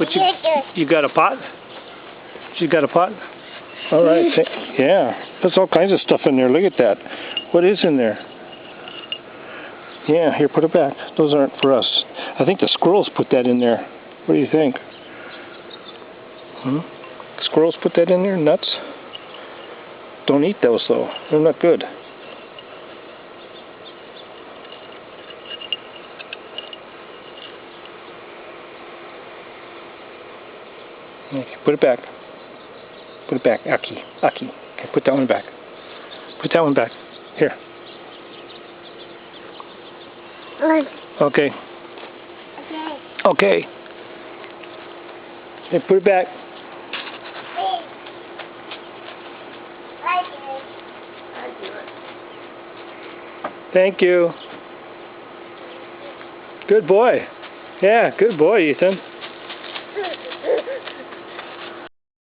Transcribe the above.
But you got a pot? You got a pot? All right. Yeah. There's all kinds of stuff in there. Look at that. What is in there? Yeah, here, put it back. Those aren't for us. I think the squirrels put that in there. What do you think? Squirrels put that in there? Nuts? Don't eat those, though. They're not good. Okay, put it back. Put it back. Aki. Okay, put that one back. Put that one back. Here. Okay. Okay. Hey, put it back. Thank you. Good boy. Yeah, good boy, Ethan.